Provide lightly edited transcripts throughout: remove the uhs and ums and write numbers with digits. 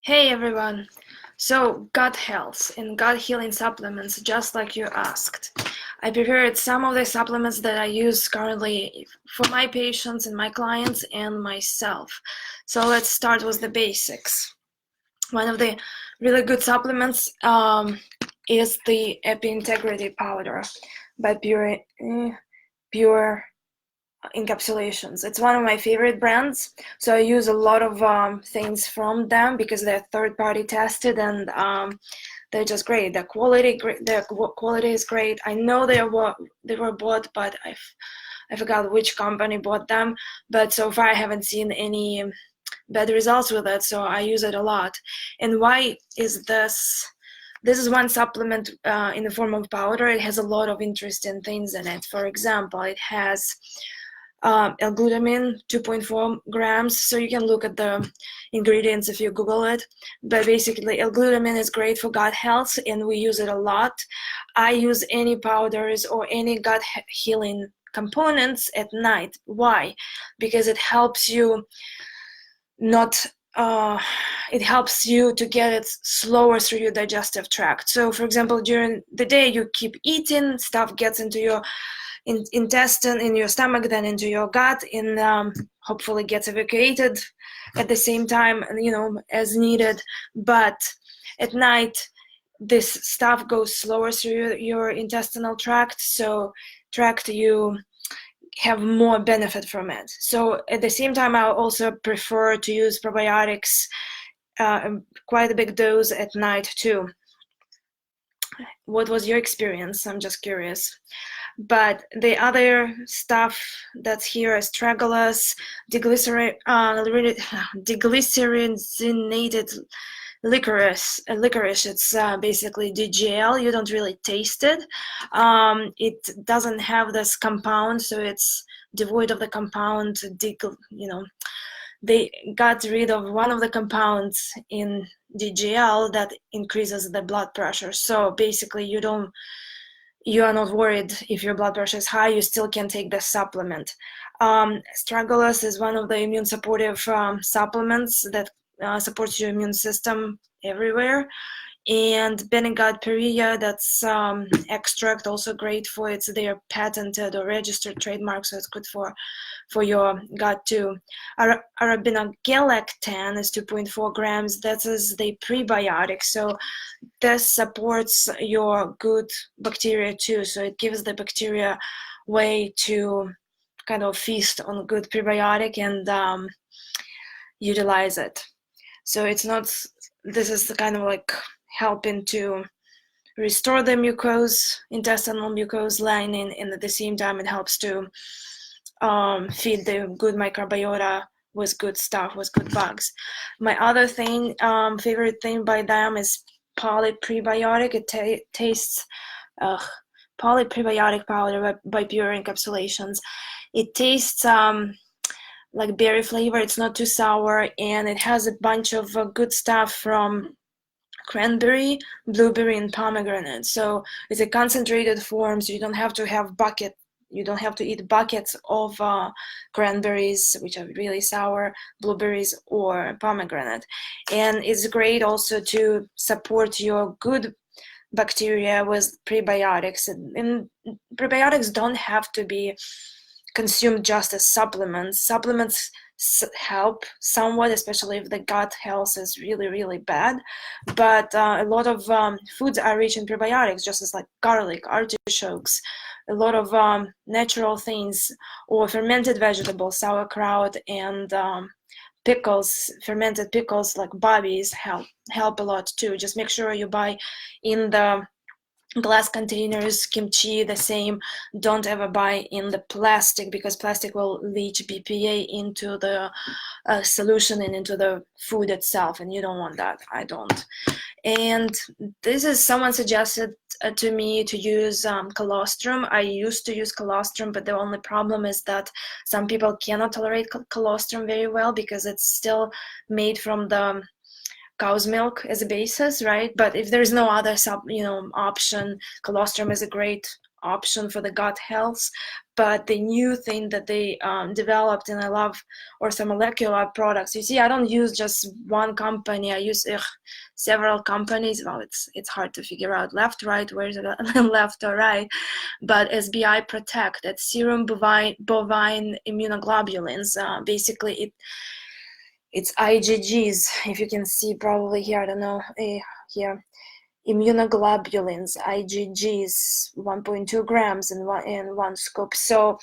Hey everyone! So, gut health and gut healing supplements, just like you asked. I prepared some of the supplements that I use currently for my patients and my clients and myself. So, let's start with the basics. One of the really good supplements is the Epi Integrity Powder by Pure Encapsulations. It's one of my favorite brands, so I use a lot of things from them because they're third-party tested and they're just great. The quality is great. I know they were bought, but I forgot which company bought them. But so far, I haven't seen any bad results with it, so I use it a lot. And why is this? This is one supplement in the form of powder. It has a lot of interesting things in it. For example, it has L-glutamine, 2.4 grams. So you can look at the ingredients if you Google it. But basically, L-glutamine is great for gut health, and we use it a lot. I use any powders or any gut healing components at night. Why? Because it helps you not it helps you to get it slower through your digestive tract. So for example, during the day you keep eating, stuff gets into your intestine, in your stomach, then into your gut, and hopefully gets evacuated at the same time, as needed. But at night this stuff goes slower through your intestinal tract, so you have more benefit from it. So at the same time, I also prefer to use probiotics, quite a big dose at night too. What was your experience? I'm just curious. But the other stuff that's here is Astragalus, deglycerinated licorice. It's basically DGL. You don't really taste it. It doesn't have this compound, so it's devoid of the compound. They got rid of one of the compounds in DGL that increases the blood pressure. So basically, you are not worried if your blood pressure is high. You still can take the supplement. Astragalus is one of the immune supportive supplements that supports your immune system everywhere. And Benigut perea, that's extract, also great for it's their patented or registered trademark, so it's good for your gut too. Arabinogalactan is 2.4 grams. That is the prebiotic, so this supports your good bacteria too. So it gives the bacteria way to kind of feast on good prebiotic and utilize it. So it's not, this is the kind of like helping to restore the intestinal mucose lining, and at the same time it helps to feed the good microbiota with good stuff, with good bugs. My other thing, favorite thing by them is Poly Prebiotic. It tastes Poly Prebiotic powder by Pure Encapsulations. It tastes like berry flavor. It's not too sour, and it has a bunch of good stuff from cranberry, blueberry, and pomegranate. So it's a concentrated form, so you don't have to eat buckets of cranberries, which are really sour, blueberries, or pomegranate. And it's great also to support your good bacteria with prebiotics. And prebiotics don't have to be consumed just as supplements. Supplements help somewhat, especially if the gut health is really, really bad. But a lot of foods are rich in prebiotics, just as like garlic, artichokes, a lot of natural things, or fermented vegetables, sauerkraut, and pickles, fermented pickles like bobbies help a lot too. Just make sure you buy in the glass containers. Kimchi the same. Don't ever buy in the plastic, because plastic will leach BPA into the solution and into the food itself, and you don't want that. I don't. And this is, someone suggested to me to use colostrum. I used to use colostrum, but the only problem is that some people cannot tolerate colostrum very well because it's still made from the cow's milk as a basis, right? But if there's no other option, colostrum is a great option for the gut health. But the new thing that they developed, and I love orthomolecular products. You see, I don't use just one company. I use several companies. Well, it's hard to figure out left, right, where's it left or right. But SBI Protect, that's serum bovine immunoglobulins. Basically, it's IgGs. If you can see, probably here, I don't know, here. Immunoglobulins, IgGs, 1.2 grams in one scoop. So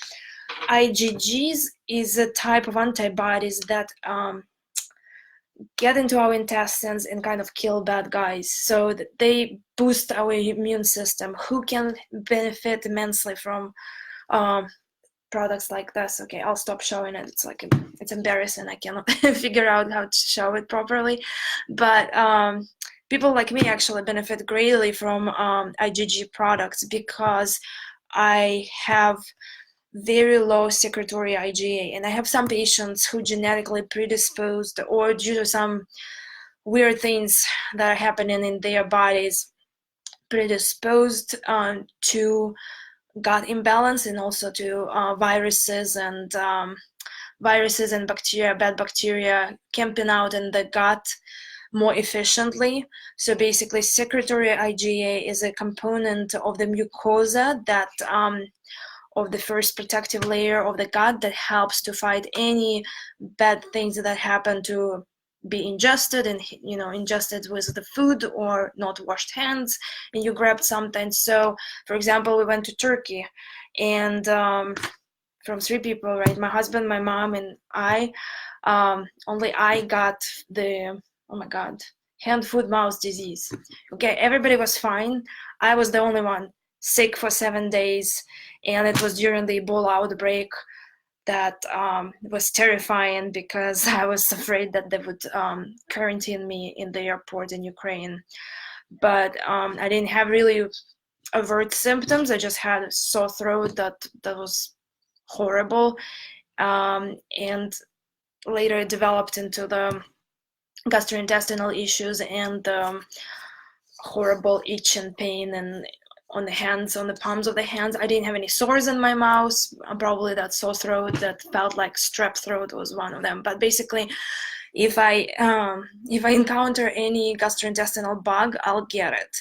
IgGs is a type of antibodies that get into our intestines and kind of kill bad guys. So they boost our immune system. Who can benefit immensely from products like this? Okay, I'll stop showing it. It's embarrassing. I cannot figure out how to show it properly. But people like me actually benefit greatly from IgG products because I have very low secretory IgA, and I have some patients who genetically predisposed or due to some weird things that are happening in their bodies predisposed to gut imbalance and also to viruses and bacteria, bad bacteria camping out in the gut more efficiently. So basically, secretory IgA is a component of the mucosa that of the first protective layer of the gut that helps to fight any bad things that happen to be ingested and ingested with the food or not washed hands and you grabbed something. So for example, we went to Turkey and from 3 people, right? My husband, my mom, and I. Only I got the, oh my God, hand, foot, mouth disease. Okay, everybody was fine. I was the only one sick for 7 days, and it was during the Ebola outbreak that was terrifying because I was afraid that they would quarantine me in the airport in Ukraine. But I didn't have really overt symptoms. I just had a sore throat that was horrible, and later it developed into the gastrointestinal issues and horrible itch and pain and on the hands, on the palms of the hands. I didn't have any sores in my mouth. Probably that sore throat that felt like strep throat was one of them. But basically, if I encounter any gastrointestinal bug, I'll get it.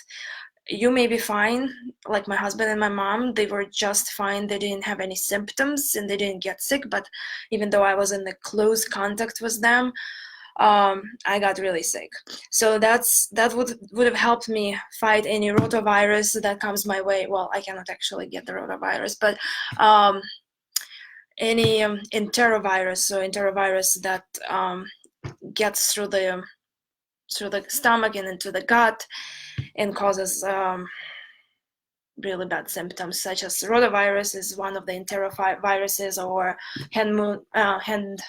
You may be fine, like my husband and my mom, they were just fine. They didn't have any symptoms and they didn't get sick. But even though I was in the close contact with them, I got really sick. So that would have helped me fight any rotavirus that comes my way. Well, I cannot actually get the rotavirus, but any enterovirus, so enterovirus that gets through the stomach and into the gut and causes really bad symptoms, such as rotavirus is one of the enteroviruses, or hand,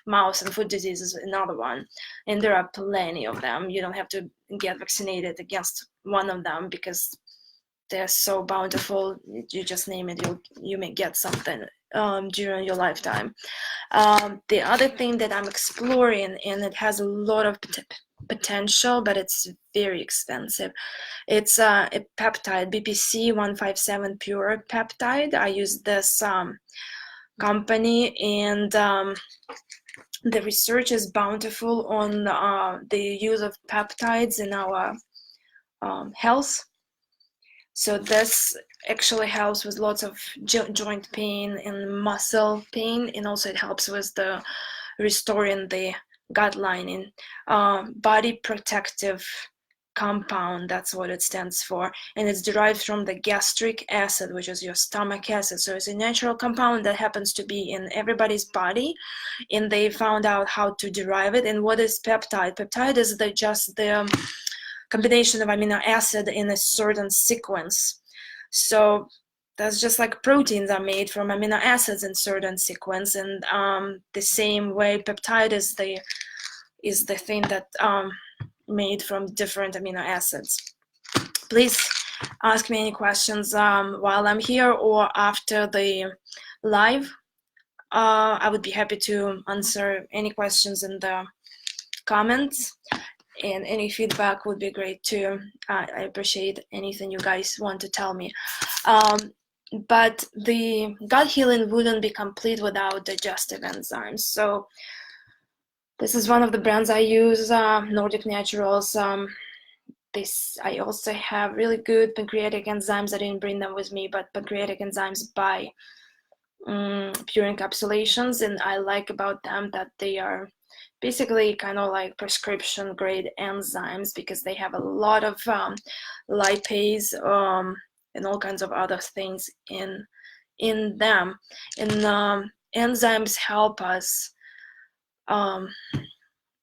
mouth, and foot disease is another one. And there are plenty of them. You don't have to get vaccinated against one of them because they're so bountiful. You just name it, you may get something during your lifetime. The other thing that I'm exploring, and it has a lot of potential, but it's very expensive. It's a peptide, BPC 157 pure peptide. I use this company, and the research is bountiful on the use of peptides in our health. So this actually helps with lots of joint pain and muscle pain, and also it helps with the restoring the gut lining. Body protective compound, that's what it stands for, and it's derived from the gastric acid, which is your stomach acid. So it's a natural compound that happens to be in everybody's body, and they found out how to derive it. And what is peptide? Peptide is just the combination of amino acid in a certain sequence. So that's just like proteins are made from amino acids in certain sequence, and the same way peptide is the thing that made from different amino acids. Please ask me any questions while I'm here or after the live. I would be happy to answer any questions in the comments, and any feedback would be great too. I appreciate anything you guys want to tell me. but the gut healing wouldn't be complete without digestive enzymes. So this is one of the brands I use, Nordic Naturals. I also have really good pancreatic enzymes. I didn't bring them with me, but pancreatic enzymes by Pure Encapsulations, and I like about them that they are basically kind of like prescription grade enzymes because they have a lot of lipase and all kinds of other things in them. And enzymes help us.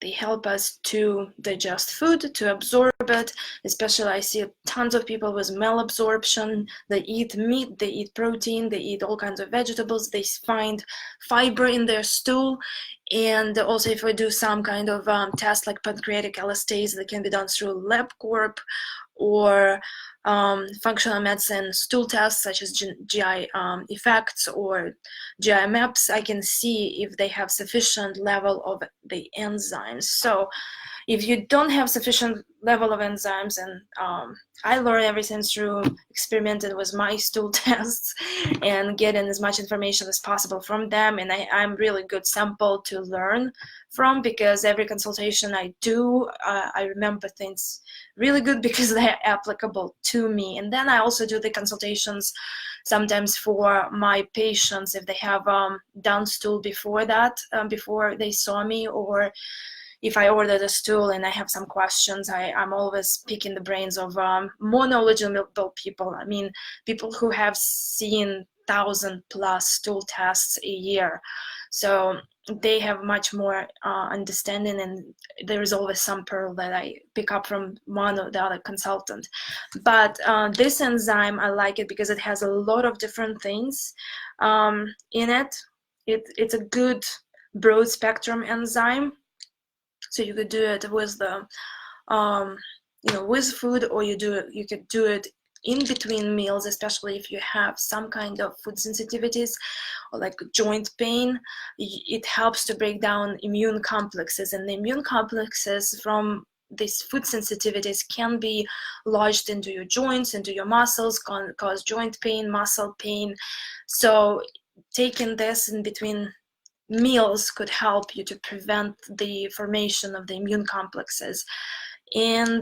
They help us to digest food, to absorb it. Especially I see tons of people with malabsorption. They eat meat, they eat protein, they eat all kinds of vegetables. They find fiber in their stool. And also if we do some kind of test like pancreatic elastase that can be done through LabCorp, or functional medicine stool tests such as GI effects or GI maps, I can see if they have sufficient level of the enzymes. So if you don't have sufficient level of enzymes, and I learned everything through experimenting with my stool tests and getting as much information as possible from them, and I'm really good sample to learn from, because every consultation I do, I remember things really good because they're applicable to me. And then I also do the consultations sometimes for my patients if they have done stool before that, before they saw me, or if I ordered a stool and I have some questions, I'm always picking the brains of more knowledgeable people. I mean, people who have seen 1,000+ stool tests a year. So they have much more understanding, and there is always some pearl that I pick up from one or the other consultant. But this enzyme, I like it because it has a lot of different things in it. It's a good broad spectrum enzyme. So you could do it with the with food, or you could do it in between meals, especially if you have some kind of food sensitivities or like joint pain. It helps to break down immune complexes, and the immune complexes from these food sensitivities can be lodged into your joints, into your muscles, cause joint pain, muscle pain. So taking this in between meals could help you to prevent the formation of the immune complexes. And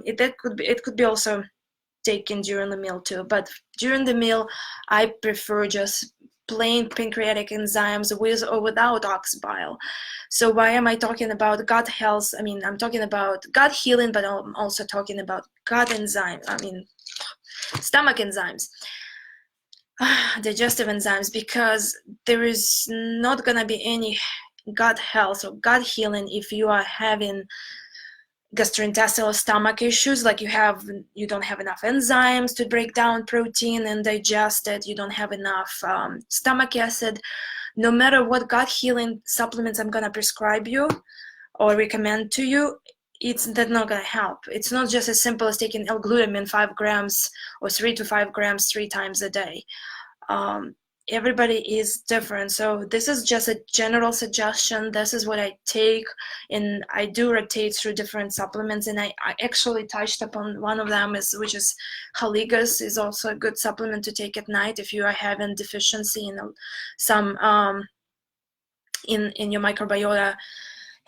it could be also taken during the meal too, but during the meal I prefer just plain pancreatic enzymes with or without ox bile. So why am I talking about gut health? I mean, I'm talking about gut healing, but I'm also talking about gut enzymes, stomach enzymes, digestive enzymes, because there is not going to be any gut health or gut healing if you are having gastrointestinal stomach issues, like you don't have enough enzymes to break down protein and digest it, you don't have enough stomach acid. No matter what gut healing supplements I'm going to prescribe you or recommend to you, it's not going to help. It's not just as simple as taking L-glutamine 5 grams or 3 to 5 grams 3 times a day. Everybody is different, so this is just a general suggestion. This is what I take, and I do rotate through different supplements, and I actually touched upon one of them, which is Haligas is also a good supplement to take at night if you are having deficiency in some in your microbiota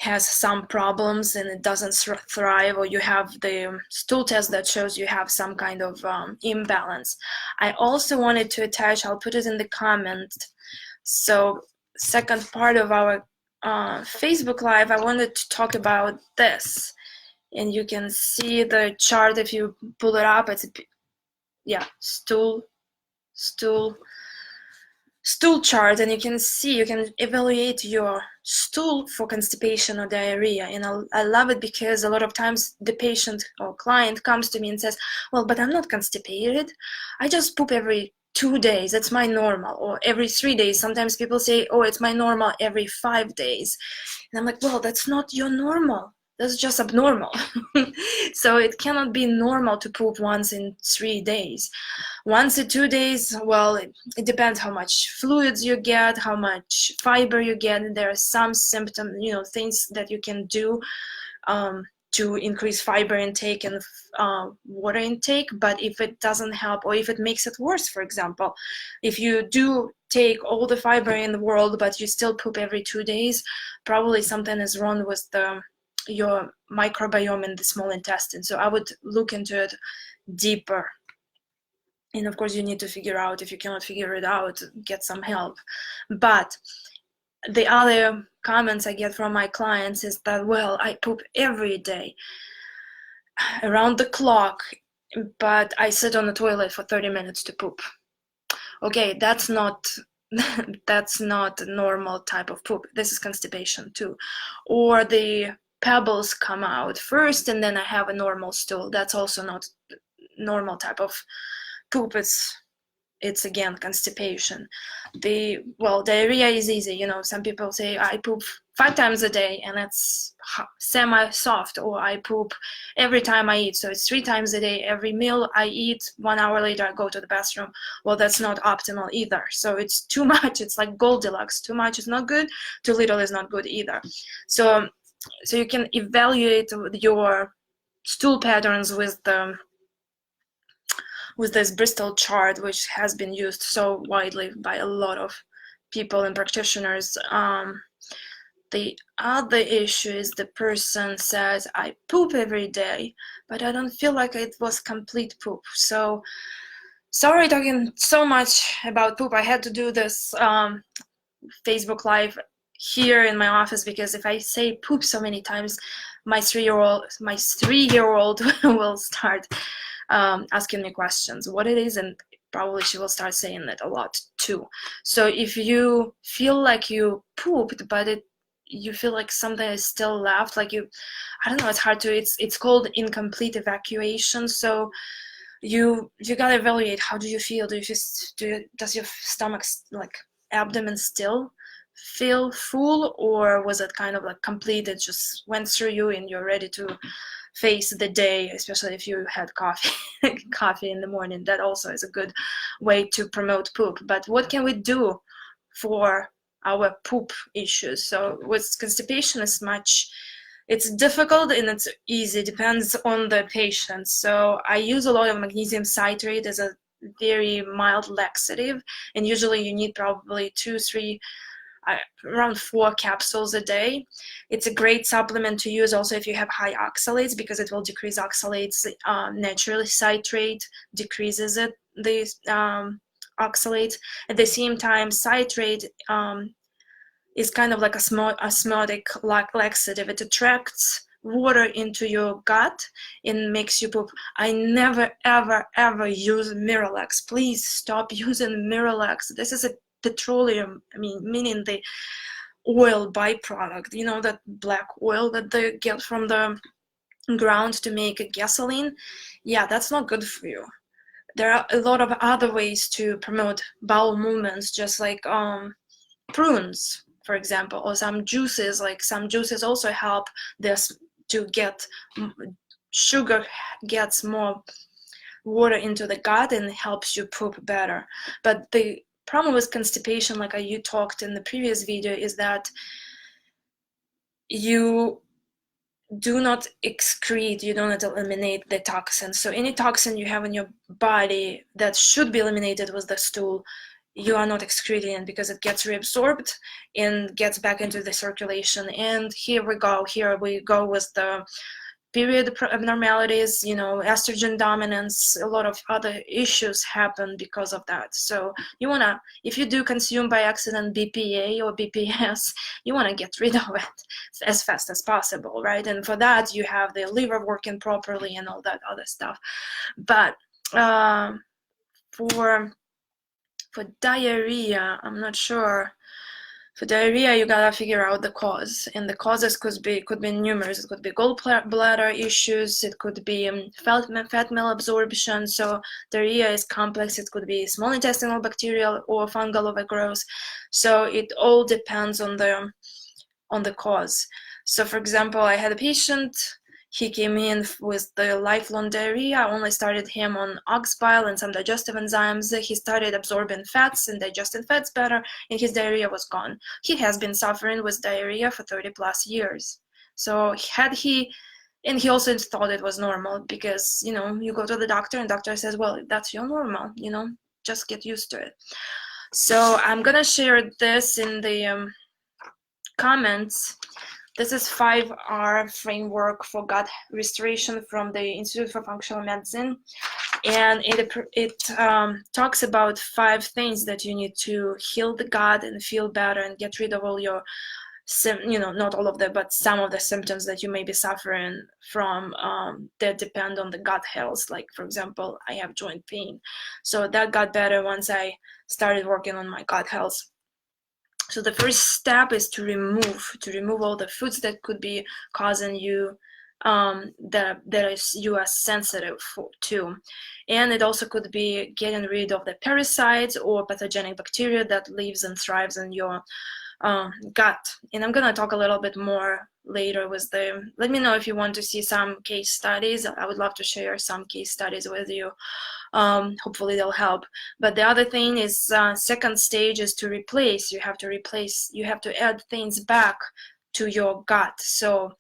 has some problems and it doesn't thrive, or you have the stool test that shows you have some kind of imbalance. I also wanted to attach, I'll put it in the comment, so second part of our Facebook Live, I wanted to talk about this, and you can see the chart if you pull it up. It's stool chart, and you can evaluate your stool for constipation or diarrhea. And I love it because a lot of times the patient or client comes to me and says, well, but I'm not constipated, I just poop every 2 days, that's my normal, or every 3 days. Sometimes people say, oh, it's my normal every 5 days, and I'm like, well, that's not your normal, that's just abnormal. So it cannot be normal to poop once in 3 days. Once in 2 days, well, it depends how much fluids you get, how much fiber you get, and there are some symptoms, things that you can do to increase fiber intake and water intake. But if it doesn't help, or if it makes it worse, for example, if you do take all the fiber in the world but you still poop every 2 days, probably something is wrong with your microbiome in the small intestine. So I would look into it deeper. And of course you need to figure out, if you cannot figure it out, get some help. But the other comments I get from my clients is that, well, I poop every day around the clock, but I sit on the toilet for 30 minutes to poop. Okay, that's not that's not a normal type of poop. This is constipation too. Or the pebbles come out first and then I have a normal stool. That's also not normal type of poop. It's again constipation. Diarrhea is easy. You know, some people say I poop 5 times a day and it's semi-soft, or I poop every time I eat, so it's 3 times a day. Every meal I eat, 1 hour later I go to the bathroom. Well, that's not optimal either. So it's too much. It's like Goldilocks. Too much is not good, too little is not good either. So you can evaluate your stool patterns with this Bristol chart, which has been used so widely by a lot of people and practitioners. The other issue is the person says, I poop every day, but I don't feel like it was complete poop. So sorry talking so much about poop. I had to do this Facebook Live here in my office, because if I say poop so many times, my 3-year-old will start asking me questions what it is, and probably she will start saying it a lot too. So if you feel like you pooped but you feel like something is still left, like I don't know, it's hard to, it's called incomplete evacuation. So you gotta evaluate, how do you feel? Does your stomach, like abdomen, still feel full, or was it kind of like complete, it just went through you and you're ready to face the day, especially if you had coffee in the morning. That also is a good way to promote poop. But what can we do for our poop issues? So with constipation, it's difficult and it's easy, depends on the patient. So I use a lot of magnesium citrate as a very mild laxative, and usually you need probably 2-3 around 4 capsules a day. It's a great supplement to use also if you have high oxalates, because it will decrease oxalates naturally. Citrate decreases the oxalates. At the same time, citrate is kind of like a osmotic laxative. It attracts water into your gut and makes you poop. I never ever use Miralax. Please stop using Miralax. This is a petroleum, meaning the oil byproduct, you know, that black oil that they get from the ground to make a gasoline. Yeah, that's not good for you. There are a lot of other ways to promote bowel movements, just like prunes, for example, or some juices. Like some juices also help this to get sugar, gets more water into the gut and helps you poop better. But the problem with constipation, like you talked in the previous video, is that you do not excrete, you do not eliminate the toxin. So any toxin you have in your body that should be eliminated with the stool, you are not excreting it, because it gets reabsorbed and gets back into the circulation. And here we go with the period abnormalities, you know, estrogen dominance. A lot of other issues happen because of that. So you want to, if you do consume by accident BPA or BPS, you want to get rid of it as fast as possible, right? And for that you have the liver working properly and all that other stuff. But for diarrhea, I'm not sure. For diarrhea, you gotta figure out the cause, and the causes could be numerous. It could be gallbladder issues. It could be fat malabsorption. So diarrhea is complex. It could be small intestinal bacterial or fungal overgrowth. So it all depends on the cause. So for example, I had a patient. He came in with the lifelong diarrhea. I only started him on ox bile and some digestive enzymes. He started absorbing fats and digesting fats better, and his diarrhea was gone. He has been suffering with diarrhea for 30 plus years. So had he And he also thought it was normal because, you go to the doctor and doctor says, well, that's your normal, just get used to it. So I'm gonna share this in the comments. This is 5R framework for gut restoration from the Institute for Functional Medicine. And it talks about 5 things that you need to heal the gut and feel better and get rid of all your, not all of them, but some of the symptoms that you may be suffering from that depend on the gut health. Like, for example, I have joint pain. So that got better once I started working on my gut health. So the first step is to remove all the foods that could be causing you that is you are sensitive to. And it also could be getting rid of the parasites or pathogenic bacteria that lives and thrives in your gut. And I'm gonna talk a little bit more later with let me know if you want to see some case studies. I would love to share some case studies with you. Hopefully they'll help. But the other thing is, second stage is to replace. You have to add things back to your gut. So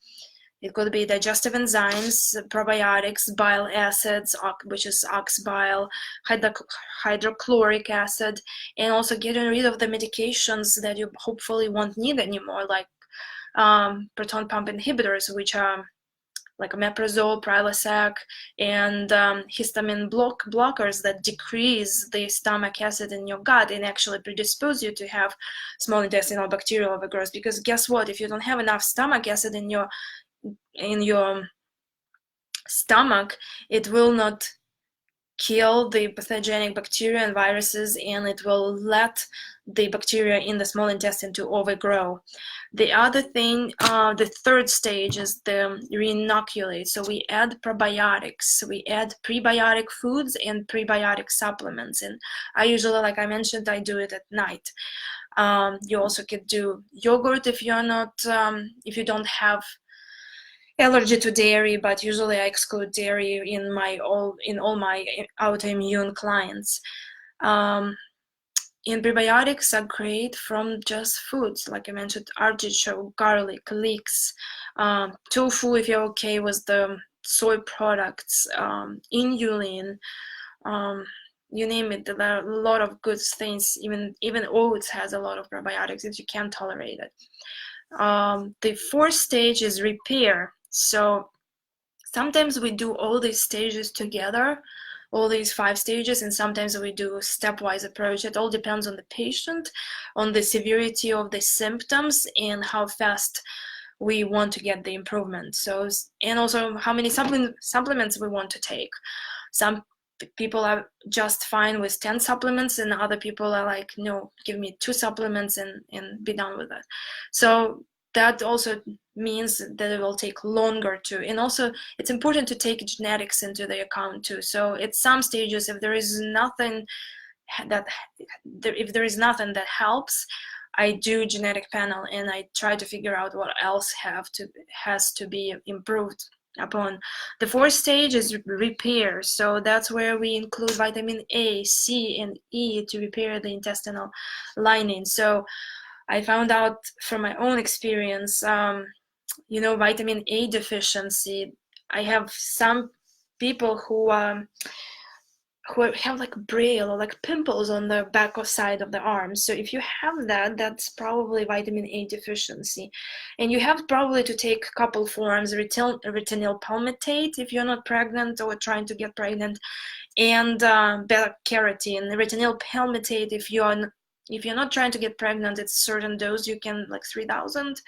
it could be digestive enzymes, probiotics, bile acids, which is ox bile, hydrochloric acid, and also getting rid of the medications that you hopefully won't need anymore, like proton pump inhibitors, which are like omeprazole, Prilosec, and histamine blockers that decrease the stomach acid in your gut and actually predispose you to have small intestinal bacterial overgrowth. Because guess what? If you don't have enough stomach acid in your stomach, it will not kill the pathogenic bacteria and viruses, and it will let the bacteria in the small intestine to overgrow. The other thing, the third stage is the reinoculate. So we add probiotics, we add prebiotic foods and prebiotic supplements. And I usually, like I mentioned, I do it at night. You also could do yogurt if you're not, if you don't have allergy to dairy, but usually I exclude dairy in all my autoimmune clients. And prebiotics are great from just foods, like I mentioned, artichoke, garlic, leeks, tofu if you're okay with the soy products, inulin, you name it. There are a lot of good things. Even oats has a lot of probiotics if you can't tolerate it. The fourth stage is repair. So sometimes we do all these stages together, all these 5 stages, and sometimes we do stepwise approach. It all depends on the patient, on the severity of the symptoms, and how fast we want to get the improvement. So, and also how many supplements we want to take. Some people are just fine with 10 supplements, and other people are like, no, give me 2 supplements and be done with it. So that also means that it will take longer too. And also it's important to take genetics into the account too. So at some stages, if there is nothing that helps, I do genetic panel and I try to figure out what else has to be improved upon. The fourth stage is repair. So that's where we include vitamin A, C, and E to repair the intestinal lining. So I found out from my own experience, vitamin A deficiency. I have some people who have like braille or like pimples on the back or side of the arm. So if you have that, that's probably vitamin A deficiency. And you have probably to take a couple forms, retinol palmitate if you're not pregnant or trying to get pregnant, and beta-carotene. Retinol palmitate if you're not trying to get pregnant, it's a certain dose. You can, like 3,000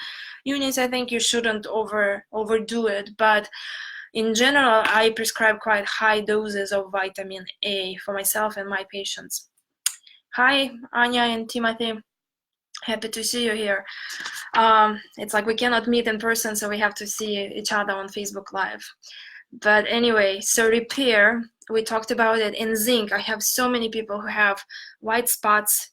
units. I think you shouldn't overdo it. But in general, I prescribe quite high doses of vitamin A for myself and my patients. Hi, Anya and Timothy. Happy to see you here. It's like we cannot meet in person, so we have to see each other on Facebook Live. But anyway, so repair, we talked about it. In zinc, I have so many people who have white spots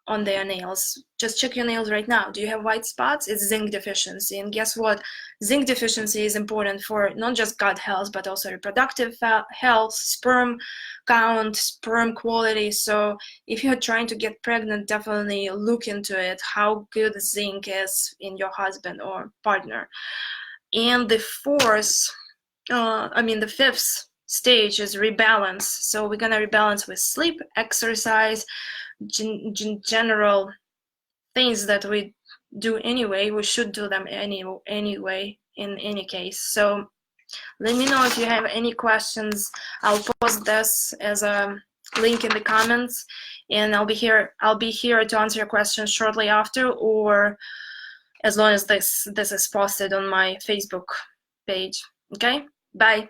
on their nails. Just check your nails right now. Do you have white spots? It's zinc deficiency. And guess what? Zinc deficiency is important for not just gut health, but also reproductive health, sperm count, sperm quality. So if you're trying to get pregnant, definitely look into it, how good zinc is in your husband or partner. And the fifth stage is rebalance. So we're gonna rebalance with sleep, exercise, general things that we do anyway. We should do them anyway in any case. So let me know if you have any questions. I'll post this as a link in the comments, and I'll be here to answer your questions shortly after, or as long as this is posted on my Facebook page. Okay, bye.